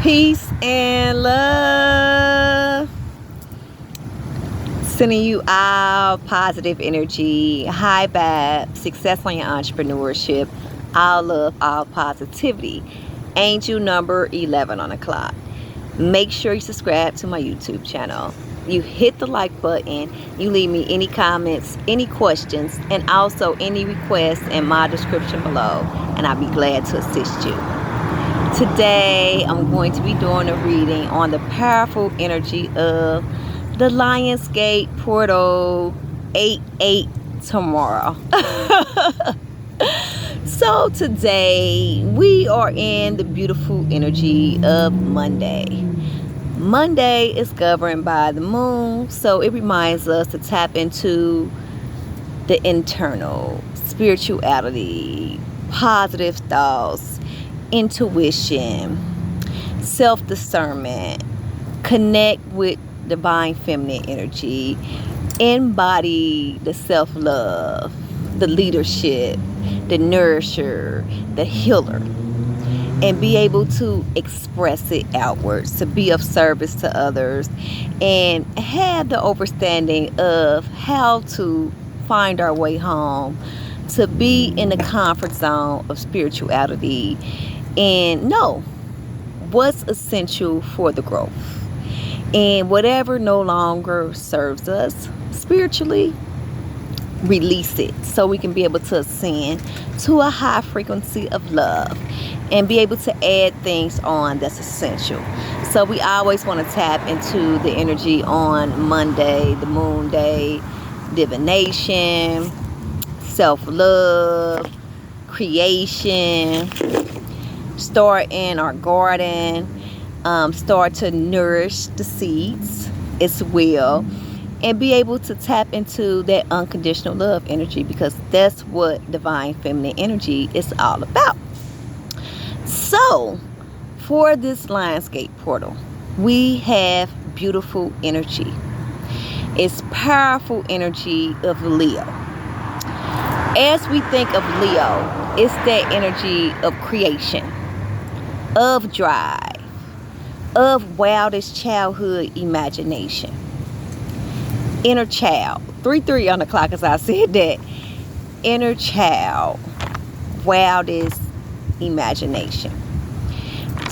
Peace and love. Sending you all positive energy, high vibe, success on your entrepreneurship, all love, all positivity. Angel number 11 on the clock. Make sure you subscribe to my YouTube channel. You hit the like button. You leave me any comments, any questions, and also any requests in my description below, and I'll be glad to assist you. Today, I'm going to be doing a reading on the powerful energy of the Lionsgate Portal 88 tomorrow. So today, we are in the beautiful energy of Monday. Monday is governed by the moon, so it reminds us to tap into the internal spirituality, positive thoughts, intuition, self-discernment, connect with divine feminine energy, embody the self-love, the leadership, the nourisher, the healer, and be able to express it outwards, to be of service to others, and have the understanding of how to find our way home, to be in the comfort zone of spirituality and know what's essential for the growth. And whatever no longer serves us spiritually, release it so we can be able to ascend to a high frequency of love and be able to add things on that's essential. So we always want to tap into the energy on Monday, the moon day, divination, self-love, creation, start in our garden, start to nourish the seeds as well, and be able to tap into that unconditional love energy, because that's what divine feminine energy is all about. So for this Lionsgate portal, we have beautiful energy. It's powerful energy of Leo. As we think of Leo, it's that energy of creation, of drive, of wildest childhood imagination. Inner child. 3-3 on the clock, as I said that. Inner child, wildest imagination.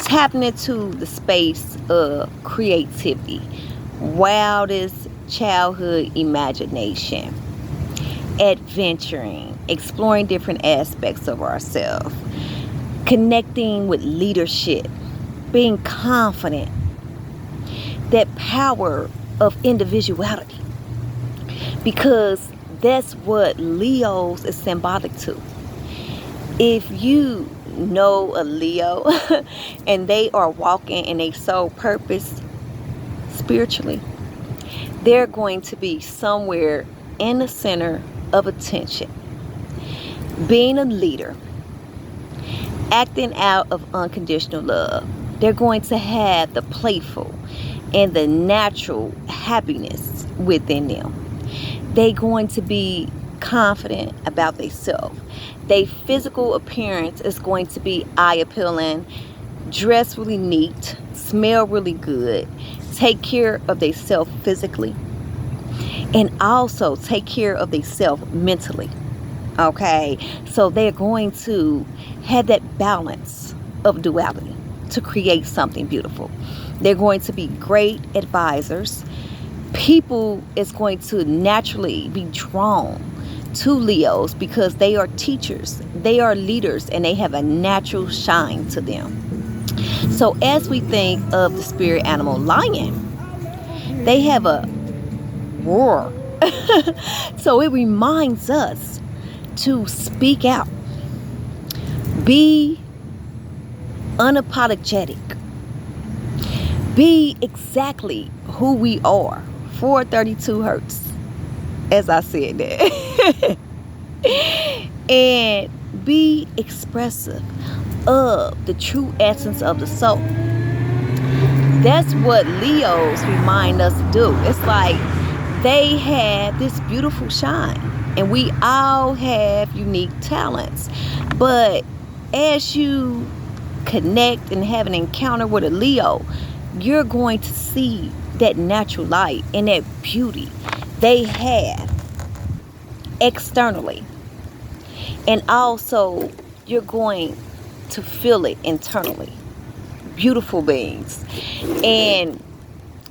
Tapping into the space of creativity, wildest childhood imagination. Adventuring, exploring different aspects of ourselves. Connecting with leadership, being confident, that power of individuality, because that's what Leo's is symbolic to. If you know a Leo and they are walking in a soul purpose spiritually, they're going to be somewhere in the center of attention, being a leader, acting out of unconditional love. They're going to have the playful and the natural happiness within them. They're going to be confident about themselves. Their physical appearance is going to be eye appealing, dress really neat, smell really good, take care of themselves physically, and also take care of themselves mentally. Okay, so they're going to have that balance of duality to create something beautiful. They're going to be great advisors. People is going to naturally be drawn to Leos because they are teachers, they are leaders, and they have a natural shine to them. So as we think of the spirit animal lion, they have a roar. So it reminds us to speak out, be unapologetic, be exactly who we are. 432 hertz, as I said that. And be expressive of the true essence of the soul. That's what Leos remind us to do. It's like they have this beautiful shine, and we all have unique talents. But as you connect and have an encounter with a Leo, you're going to see that natural light and that beauty they have externally. And also, you're going to feel it internally. Beautiful beings. And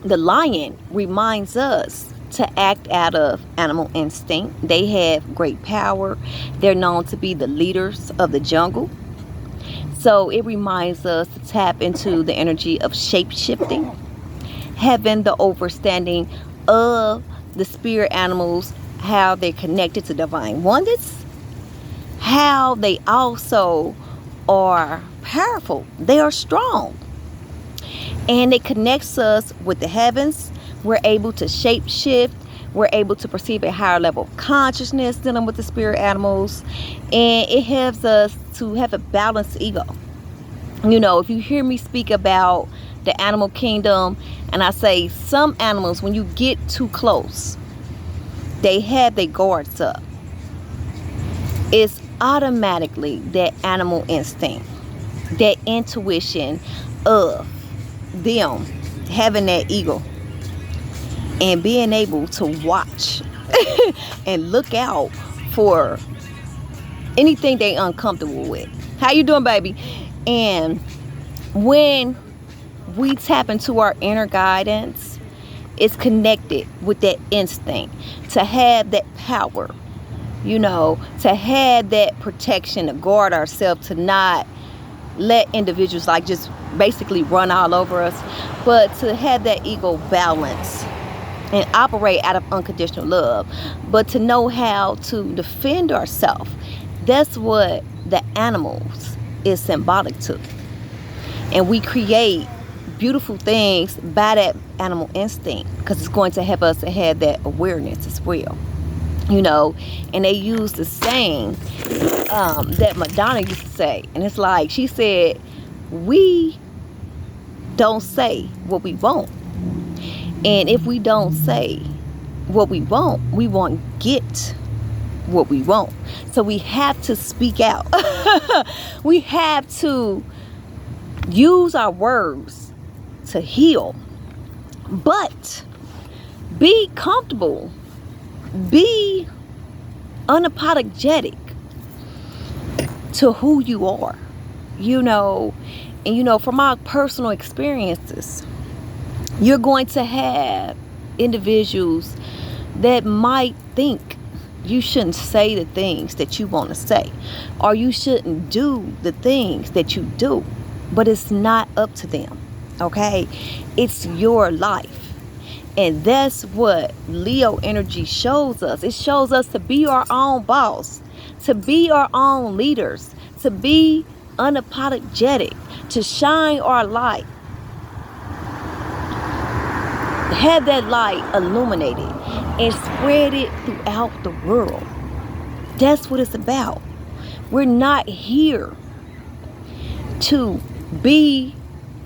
the lion reminds us to act out of animal instinct. They have great power. They're known to be the leaders of the jungle. So it reminds us to tap into the energy of shape-shifting, having the understanding of the spirit animals, how they're connected to divine oneness, how they also are powerful. They are strong. And it connects us with the heavens. We're able to shape shift. We're able to perceive a higher level of consciousness dealing with the spirit animals. And it helps us to have a balanced ego. You know, if you hear me speak about the animal kingdom, and I say some animals, when you get too close, they have their guards up. It's automatically that animal instinct, that intuition of them having that ego and being able to watch and look out for anything they uncomfortable with. How you doing, baby? And when we tap into our inner guidance, it's connected with that instinct to have that power, you know, to have that protection, to guard ourselves, to not let individuals like just basically run all over us, but to have that ego balance and operate out of unconditional love, but to know how to defend ourselves. That's what the animals is symbolic to. And we create beautiful things by that animal instinct, because it's going to help us to have that awareness as well. You know, and they use the saying that Madonna used to say, and it's like, she said, we don't say what we want. And if we don't say what we won't get what we want. So we have to speak out. We have to use our words to heal. But be comfortable. Be unapologetic to who you are. You know, and you know, from my personal experiences, you're going to have individuals that might think you shouldn't say the things that you want to say, or you shouldn't do the things that you do. But it's not up to them, okay? It's your life. And that's what Leo energy shows us. It shows us to be our own boss, to be our own leaders, to be unapologetic, to shine our light. Have that light illuminated and spread it throughout the world. That's what it's about. We're not here to be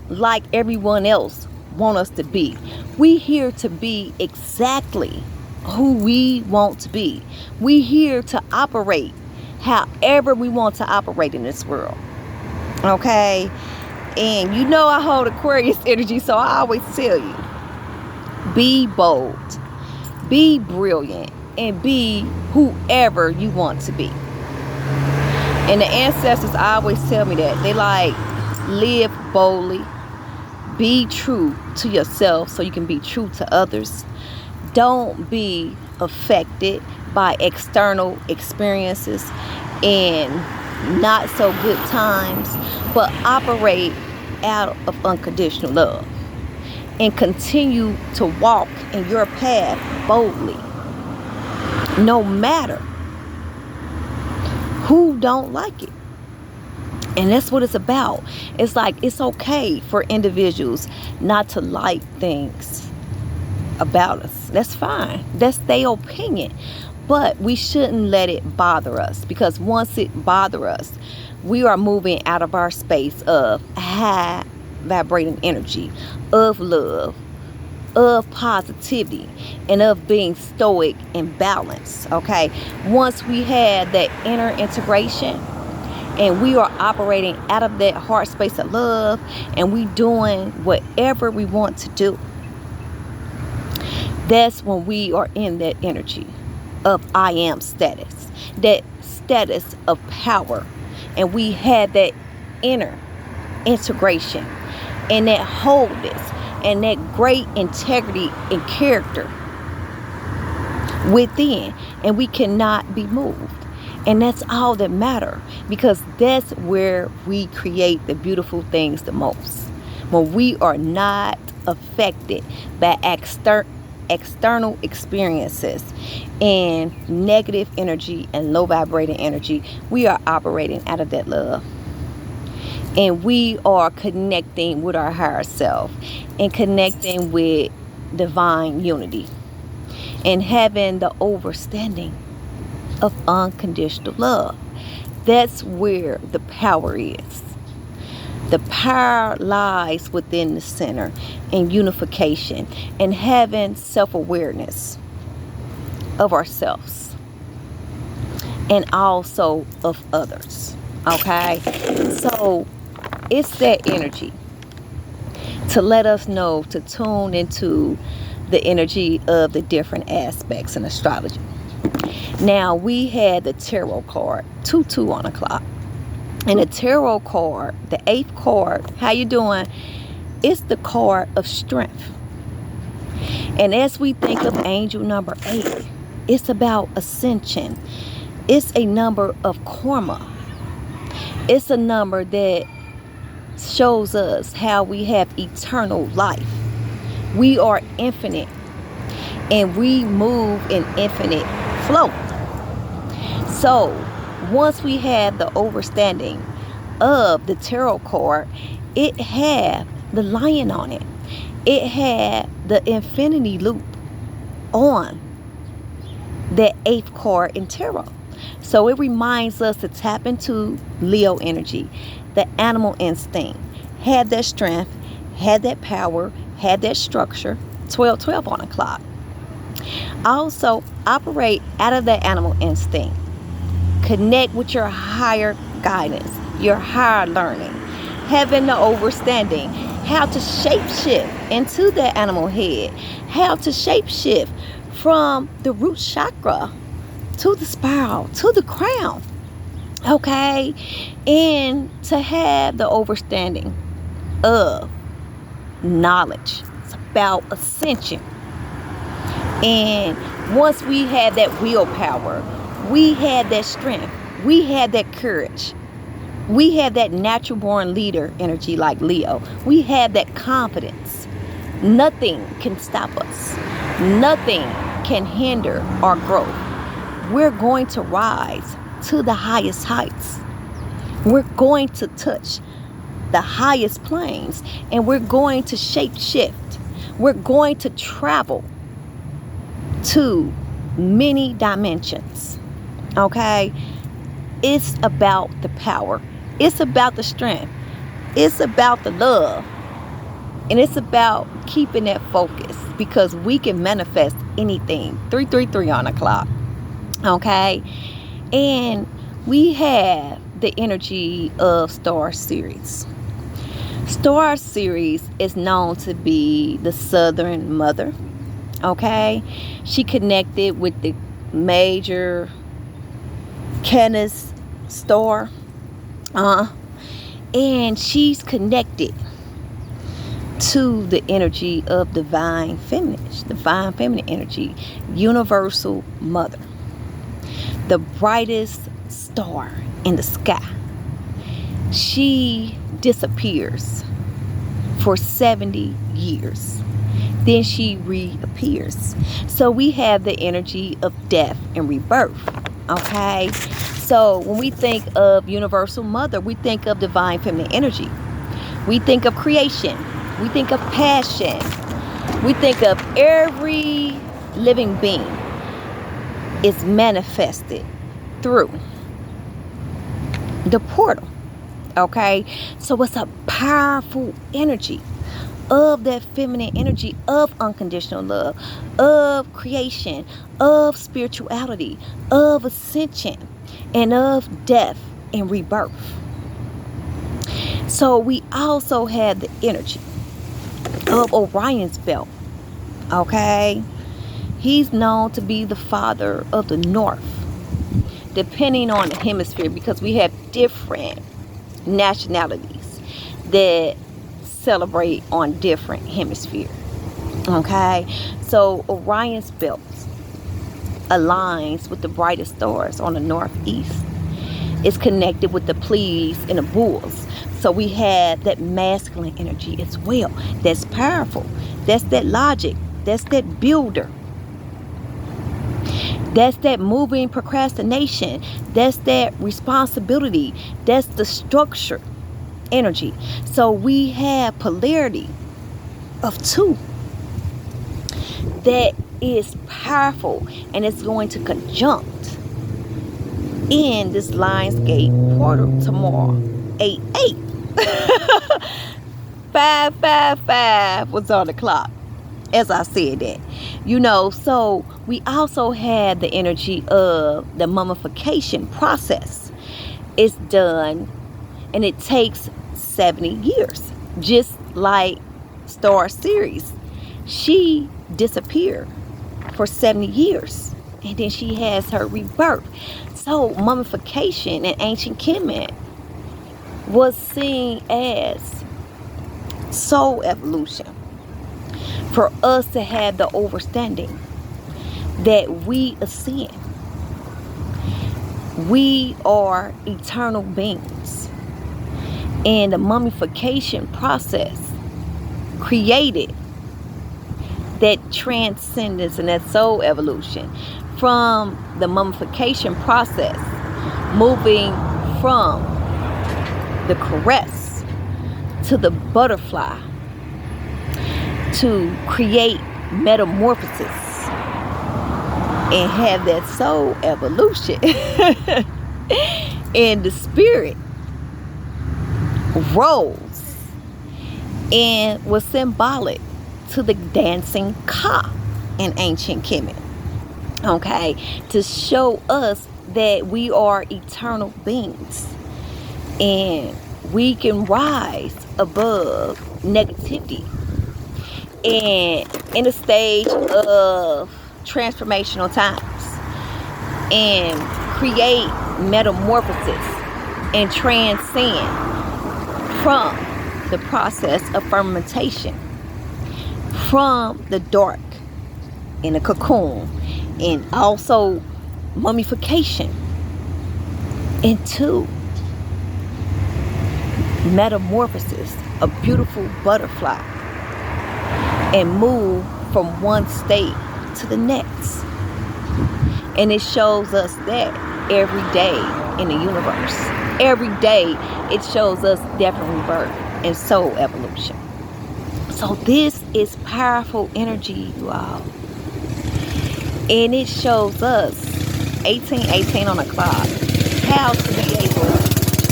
like everyone else want us to be. We here to be exactly who we want to be. We here to operate however we want to operate in this world. Okay? And you know I hold Aquarius energy, so I always tell you, be bold, be brilliant, and be whoever you want to be. And the ancestors always tell me that. They like, live boldly, be true to yourself so you can be true to others. Don't be affected by external experiences and not so good times, but operate out of unconditional love and continue to walk in your path boldly, no matter who don't like it. And that's what it's about. It's like, it's okay for individuals not to like things about us. That's fine. That's their opinion. But we shouldn't let it bother us, because once it bothers us, we are moving out of our space of high vibrating energy, of love, of positivity, and of being stoic and balanced. Okay, once we have that inner integration and we are operating out of that heart space of love, and we doing whatever we want to do, that's when we are in that energy of I am status, that status of power, and we have that inner integration and that wholeness and that great integrity and character within, and we cannot be moved. And that's all that matters, because that's where we create the beautiful things the most, when we are not affected by external experiences and negative energy and low vibrating energy. We are operating out of that love, and we are connecting with our higher self and connecting with divine unity and having the understanding of unconditional love. That's where the power is. The power lies within the center and unification and having self-awareness of ourselves and also of others. Okay? So it's that energy to let us know to tune into the energy of the different aspects in astrology. Now, we had the tarot card 2 on the clock. And the tarot card, the 8th card, how you doing? It's the card of strength. And as we think of angel number 8, it's about ascension. It's a number of karma. It's a number that shows us how we have eternal life. We are infinite, and we move in infinite flow. So once we have the understanding of the tarot card, it had the lion on it. It had the infinity loop on that 8th card in tarot. So it reminds us to tap into Leo energy, the animal instinct, have that strength, have that power, have that structure. 12 on the clock. Also operate out of that animal instinct. Connect with your higher guidance, your higher learning, having the understanding how to shapeshift into that animal head, how to shapeshift from the root chakra to the spiral, to the crown. Okay? And to have the understanding of knowledge. It's about ascension. And once we have that willpower, we had that strength, we had that courage, we had that natural born leader energy like Leo, we had that confidence. Nothing can stop us. Nothing can hinder our growth. We're going to rise to the highest heights. We're going to touch the highest planes, and we're going to shape shift. We're going to travel to many dimensions. Okay? It's about the power. It's about the strength. It's about the love. And it's about keeping that focus, because we can manifest anything. 333 on the clock. Okay? And we have the energy of Star Series. Star Series is known to be the Southern Mother. Okay? She connected with the major Canis star. And she's connected to the energy of divine feminine energy, universal mother, the brightest star in the sky. She disappears for 70 years. Then she reappears. So we have the energy of death and rebirth. Okay? So when we think of universal mother, we think of divine feminine energy. We think of creation. We think of passion. We think of every living being is manifested through the portal. Okay? So it's a powerful energy of that feminine energy of unconditional love, of creation, of spirituality, of ascension, and of death and rebirth. So we also have the energy of Orion's belt. Okay? He's known to be the father of the north, depending on the hemisphere, because we have different nationalities that celebrate on different hemispheres. Okay? So Orion's belt aligns with the brightest stars on the northeast. It's connected with the Pleiades and the bulls. So we have that masculine energy as well. That's powerful. That's that logic. That's that builder. That's that moving procrastination. That's that responsibility. That's the structure energy. So we have polarity of two that is powerful, and it's going to conjunct in this Lionsgate portal tomorrow. 8-8. 555 was on the clock, as I said that. So we also had the energy of the mummification process. It's done, and it takes 70 years. Just like Star Series. She disappeared for 70 years, and then she has her rebirth. So mummification in ancient Kemet was seen as soul evolution, for us to have the understanding that we ascend. We are eternal beings, and the mummification process created that transcendence and that soul evolution from the mummification process, moving from the caress to the butterfly to create metamorphosis and have that soul evolution. And the spirit rose and was symbolic to the dancing Ka in ancient Kemet. Okay, to show us that we are eternal beings and we can rise above negativity and in a stage of transformational times and create metamorphosis and transcend from the process of fermentation, from the dark in a cocoon, and also mummification into metamorphosis, a beautiful butterfly, and move from one state to the next. And it shows us that every day in the universe. Every day it shows us death and rebirth and soul evolution. So this is powerful energy, you all. And it shows us 1818 on the clock how to be able to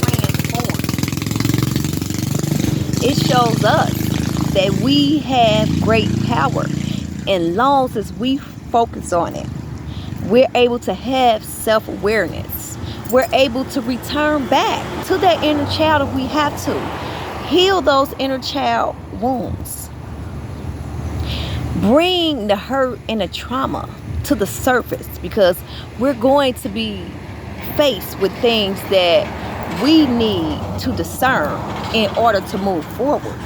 transform. It shows us that we have great power, and long as we focus on it, we're able to have self-awareness. We're able to return back to that inner child if we have to. Heal those inner child wounds. Bring the hurt and the trauma to the surface, because we're going to be faced with things that we need to discern in order to move forward.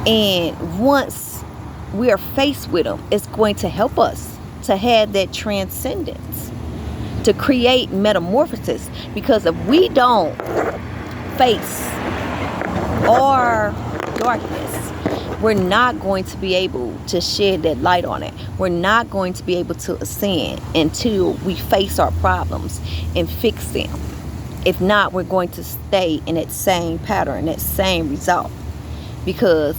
And once we are faced with them, it's going to help us to have that transcendence, to create metamorphosis. Because if we don't face our darkness, we're not going to be able to shed that light on it. We're not going to be able to ascend until we face our problems and fix them. If not, we're going to stay in that same pattern, that same result, because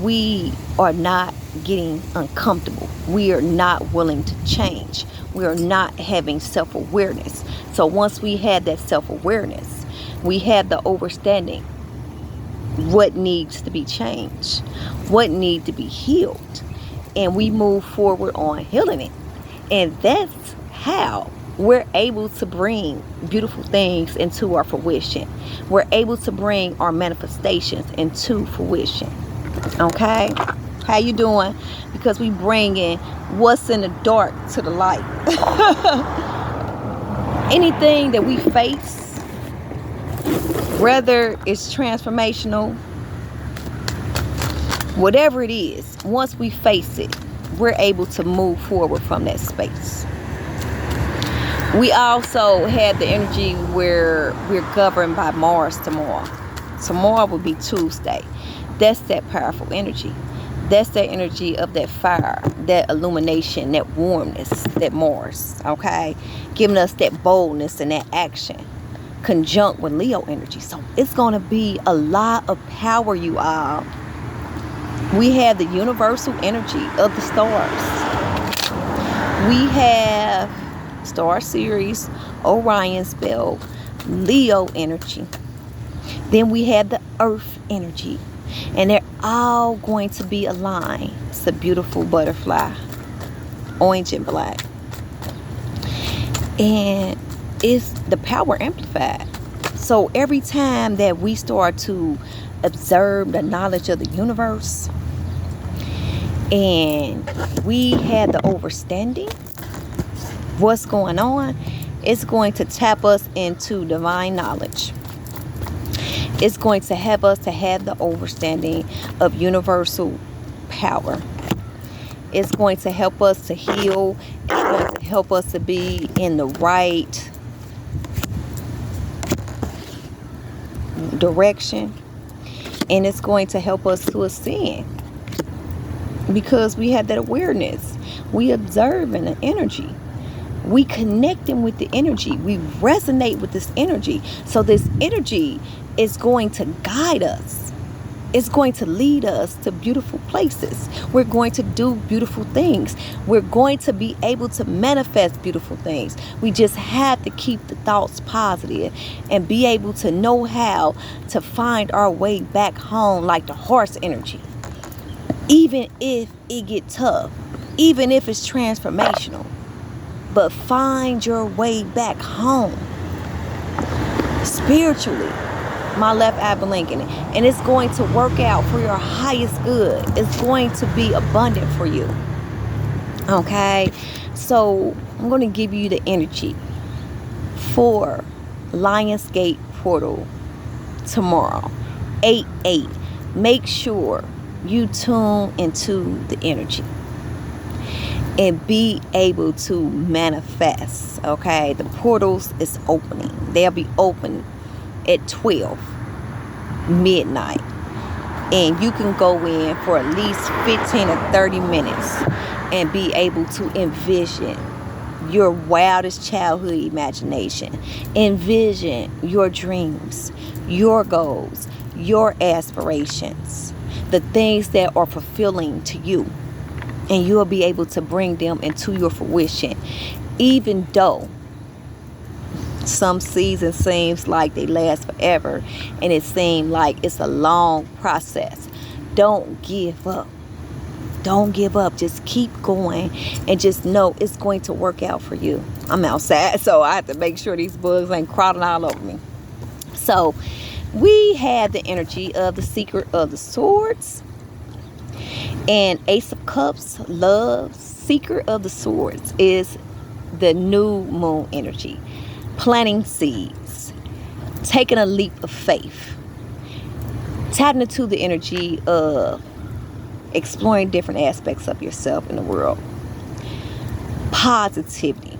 we are not getting uncomfortable. We are not willing to change. We are not having self-awareness. So once we have that self-awareness, we have the understanding what needs to be changed, what needs to be healed, and we move forward on healing it. And that's how we're able to bring beautiful things into our fruition. We're able to bring our manifestations into fruition. Okay? How you doing? Because we bringing what's in the dark to the light. Anything that we face, whether it's transformational, whatever it is, once we face it, we're able to move forward from that space. We also have the energy where we're governed by Mars tomorrow. Tomorrow will be Tuesday. That's that powerful energy. That's that energy of that fire, that illumination, that warmness, that Mars, okay? Giving us that boldness and that action, conjunct with Leo energy. So it's going to be a lot of power, you all. We have the universal energy of the stars. We have Star Series, Orion's belt, Leo energy. Then we have the Earth energy. And they're all going to be aligned. It's a beautiful butterfly, orange and black. And it's the power amplified. So every time that we start to observe the knowledge of the universe, and we have the understanding what's going on, it's going to tap us into divine knowledge. It's going to have us to have the understanding of universal power. It's going to help us to heal. It's going to help us to be in the right direction. And it's going to help us to ascend. Because we have that awareness. We observing the energy. We connecting with the energy. We resonate with this energy. So this energy is going to guide us. It's going to lead us to beautiful places. We're going to do beautiful things. We're going to be able to manifest beautiful things. We just have to keep the thoughts positive and be able to know how to find our way back home, like the horse energy. Even if it get tough, even if it's transformational, but find your way back home spiritually. My left eye blinking, and it's going to work out for your highest good. It's going to be abundant for you. Okay, so I'm going to give you the energy for Lionsgate portal tomorrow, 8/8. Make sure you tune into the energy and be able to manifest. Okay, the portals is opening. They'll be open at 12 midnight, and you can go in for at least 15 or 30 minutes and be able to envision your wildest childhood imagination. Envision your dreams, your goals, your aspirations, the things that are fulfilling to you, and you'll be able to bring them into your fruition. Even though some seasons seems like they last forever, and it seems like it's a long process, don't give up. Don't give up. Just keep going, and just know it's going to work out for you. I'm outside, so I have to make sure these bugs ain't crawling all over me. So we have the energy of the Secret of the Swords and Ace of Cups, Love. Secret of the Swords is the new moon energy. Planting seeds, taking a leap of faith, tapping into the energy of exploring different aspects of yourself in the world, positivity,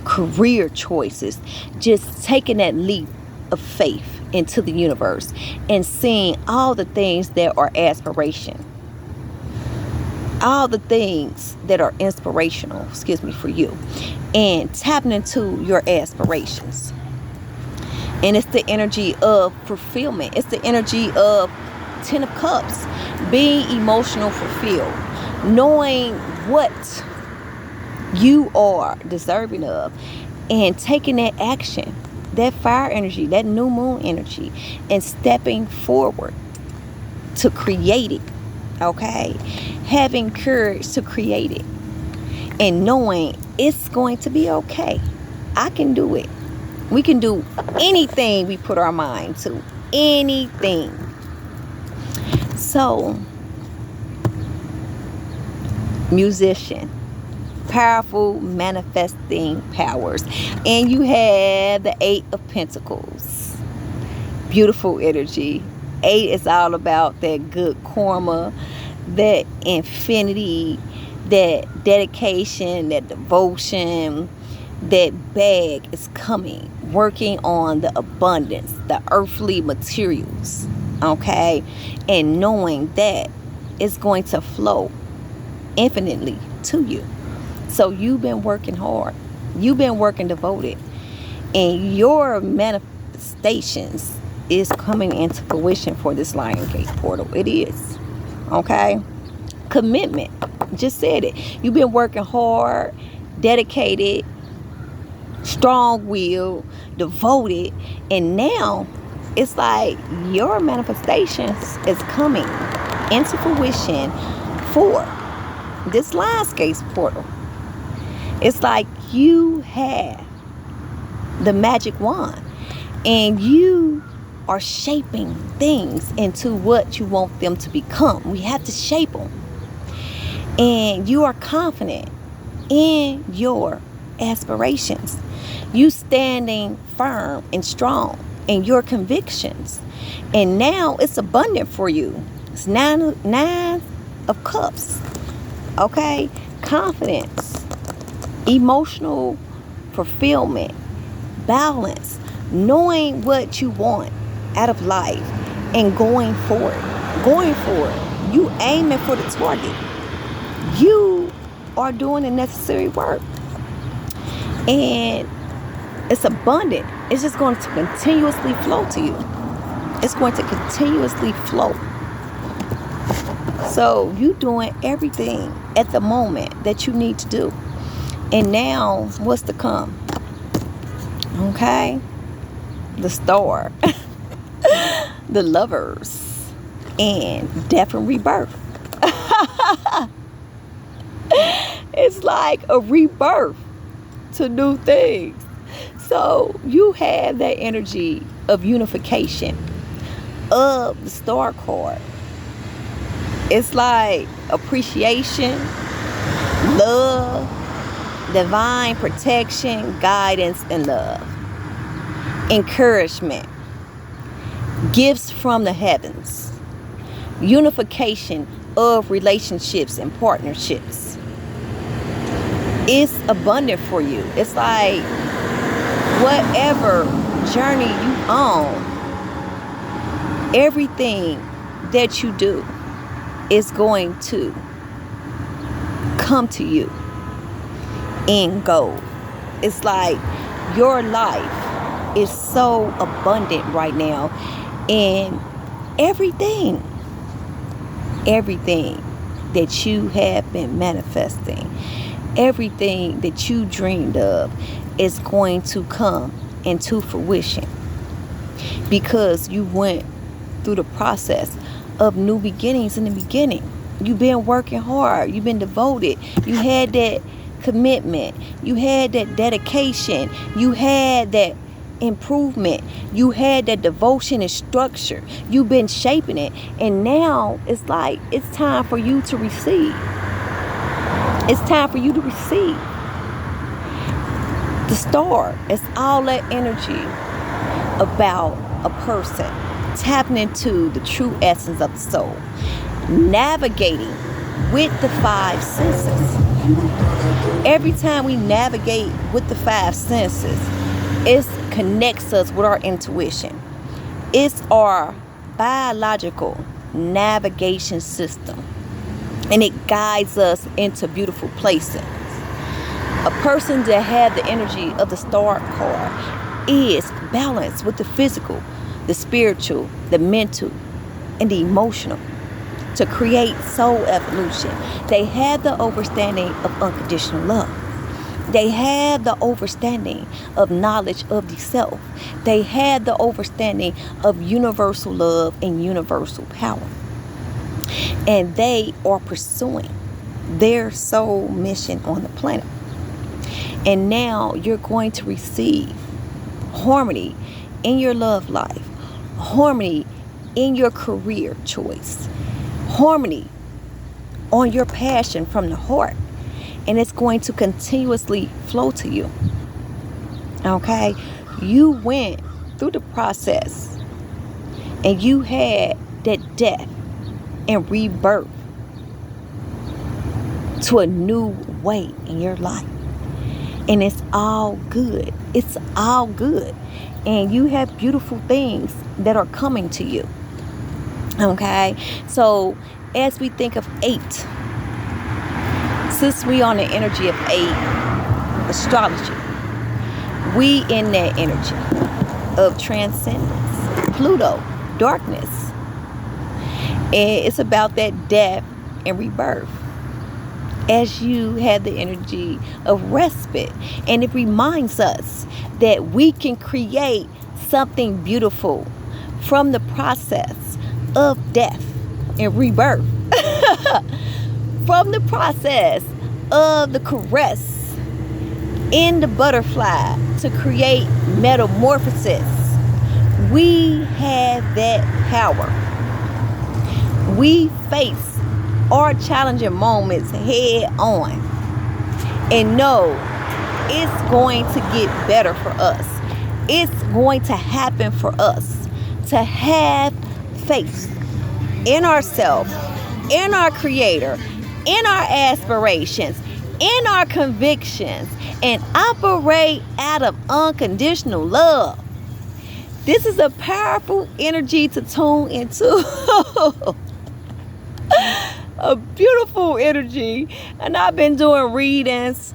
career choices, just taking that leap of faith into the universe and seeing all the things that are aspiration, all the things that are inspirational, for you, and tapping into your aspirations. And it's the energy of fulfillment. It's the energy of 10 of Cups, being emotional fulfilled, knowing what you are deserving of, and taking that action, that fire energy, that new moon energy, and stepping forward to create it. Okay, having courage to create it, and knowing it's going to be okay. I can do it. We can do anything we put our mind to. Anything. So, musician, powerful manifesting powers. And you have the 8 of Pentacles. Beautiful energy. 8 is all about that good karma, that infinity, that dedication, that devotion. That bag is coming, working on the abundance, the earthly materials, okay? And knowing that it's going to flow infinitely to you. So you've been working hard. You've been working devoted. And your manifestations is coming into fruition for this Lion Gate portal. It is, okay? Commitment. Just said it. You've been working hard, dedicated, strong-willed, devoted, and now it's like your manifestations is coming into fruition for this Lion Gate portal. It's like you have the magic wand and you are shaping things into what you want them to become. We have to shape them. And you are confident in your aspirations. You standing firm and strong in your convictions. And now it's abundant for you. It's nine of cups. Okay? Confidence. Emotional fulfillment. Balance. Knowing what you want out of life and going for it. Going for it. You aiming for the target. You are doing the necessary work. And it's abundant. It's just going to continuously flow to you. It's going to continuously flow. So you doing everything at the moment that you need to do. And now what's to come? Okay? The Star. The Lovers. And death and rebirth. It's like a rebirth to new things. So you have that energy of unification of the Star card. It's like appreciation, love, divine protection, guidance, and love. Encouragement, gifts from the heavens, unification of relationships and partnerships. It's abundant for you. It's like whatever journey you on, everything that you do is going to come to you in gold. It's like your life is so abundant right now, and everything that you have been manifesting, everything that you dreamed of is going to come into fruition because you went through the process of new beginnings in the beginning. You've been working hard. You've been devoted. You had that commitment. You had that dedication. You had that improvement. You had that devotion and structure. You've been shaping it. And now it's like it's time for you to receive. It's time for you to receive. The Star is all that energy about a person tapping into the true essence of the soul, navigating with the 5 senses. Every time we navigate with the 5 senses, it connects us with our intuition. It's our biological navigation system, and it guides us into beautiful places. A person that has the energy of the Star card is balanced with the physical, the spiritual, the mental, and the emotional to create soul evolution. They have the understanding of unconditional love. They have the understanding of knowledge of the self. They have the understanding of universal love and universal power. And they are pursuing their soul mission on the planet. And now you're going to receive harmony in your love life, harmony in your career choice, harmony on your passion from the heart. And it's going to continuously flow to you. Okay? You went through the process and you had that death and rebirth to a new way in your life. And it's all good. It's all good. And you have beautiful things that are coming to you. Okay? So as we think of 8, since we on the energy of 8, astrology, we in that energy of transcendence, Pluto, darkness. And it's about that death and rebirth. As you have the energy of respite. And it reminds us that we can create something beautiful from the process of death and rebirth. From the process of the caress in the butterfly to create metamorphosis. We have that power. We face our challenging moments head on and know it's going to get better for us. It's going to happen for us to have faith in ourselves, in our Creator, in our aspirations, in our convictions, and operate out of unconditional love. This is a powerful energy to tune into. A beautiful energy. And I've been doing readings,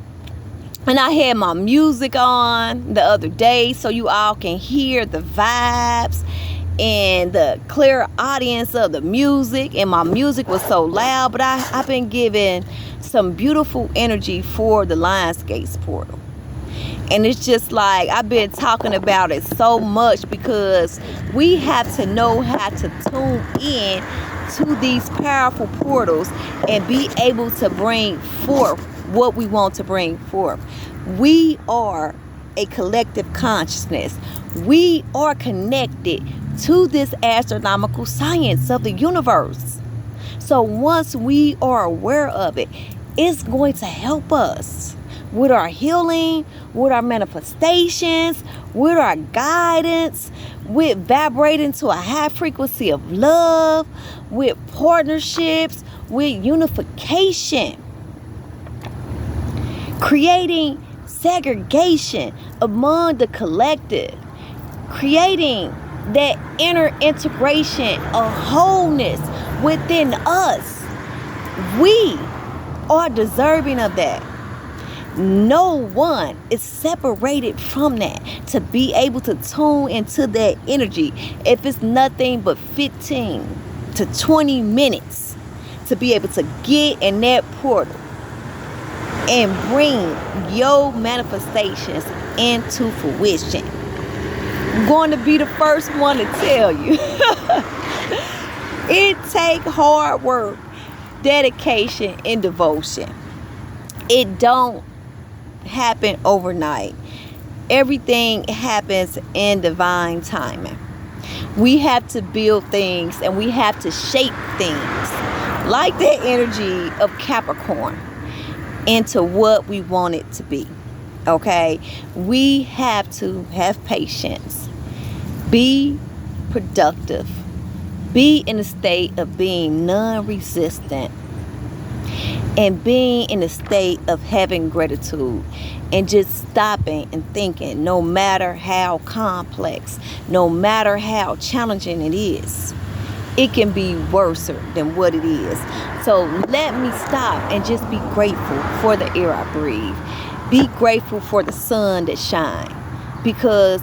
and I had my music on the other day so you all can hear the vibes and the clear audience of the music. And my music was so loud, but I've been giving some beautiful energy for the Lionsgates portal. And it's just like I've been talking about it so much because we have to know how to tune in to these powerful portals and be able to bring forth what we want to bring forth. We are a collective consciousness. We are connected to this astronomical science of the universe. So once we are aware of it, it's going to help us with our healing, with our manifestations, with our guidance, with vibrating to a high frequency of love, with partnerships, with unification, creating segregation among the collective, creating that inner integration of wholeness within us. We are deserving of that. No one is separated from that to be able to tune into that energy. If it's nothing but 15 to 20 minutes to be able to get in that portal and bring your manifestations into fruition. I'm going to be the first one to tell you. It takes hard work, dedication, and devotion. It don't happen overnight. Everything happens in divine timing. We have to build things and we have to shape things like that energy of Capricorn into what we want it to be. Okay? We have to have patience. Be productive. Be in a state of being non-resistant. And being in a state of having gratitude and just stopping and thinking, no matter how complex, no matter how challenging it is, it can be worse than what it is. So let me stop and just be grateful for the air I breathe. Be grateful for the sun that shines. Because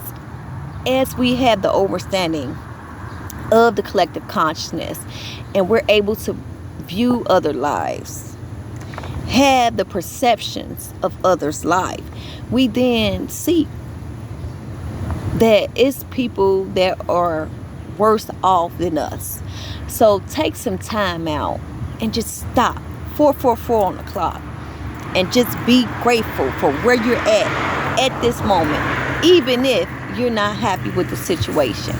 as we have the understanding of the collective consciousness and we're able to view other lives, have the perceptions of others' life, we then see that it's people that are worse off than us. So take some time out and just stop. 444 on the clock. and just be grateful for where you're at this moment, even if you're not happy with the situation.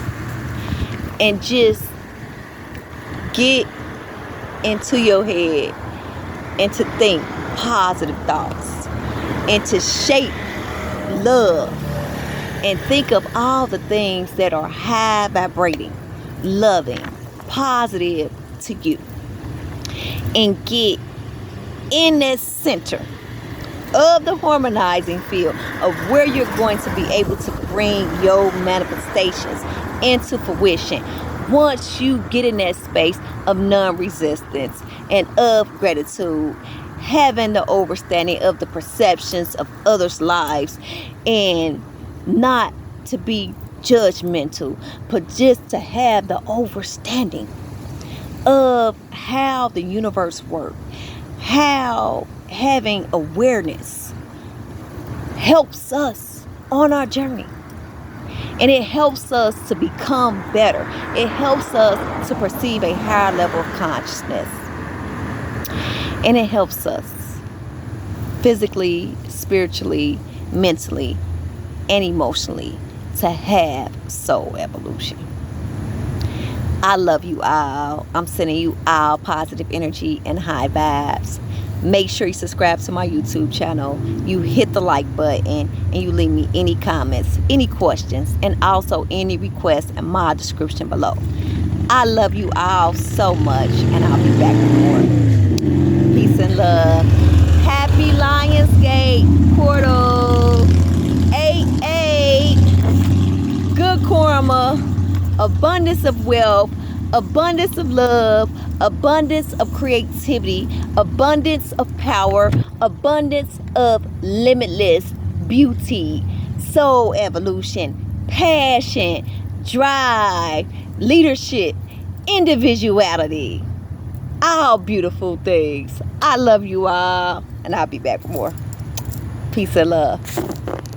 And just get into your head and to think positive thoughts and to shape love and think of all the things that are high vibrating, loving, positive to you, and get in that center of the harmonizing field of where you're going to be able to bring your manifestations into fruition. Once you get in that space of non-resistance and of gratitude, having the understanding of the perceptions of others' lives, and not to be judgmental, but just to have the understanding of how the universe works, how having awareness helps us on our journey. And it helps us to become better. It helps us to perceive a higher level of consciousness. And it helps us physically, spiritually, mentally, and emotionally to have soul evolution. I love you all. I'm sending you all positive energy and high vibes. Make sure you subscribe to my YouTube channel. You hit the like button and you leave me any comments, any questions, and also any requests in my description below. I love you all so much, and I'll be back with more. Peace and love. Happy Lionsgate Portal 88. Good karma. Abundance of wealth. Abundance of love. Abundance of creativity. Abundance of power. Abundance of limitless beauty. Soul evolution. Passion. Drive. Leadership. Individuality. All beautiful things. I love you all, and I'll be back for more. Peace and love.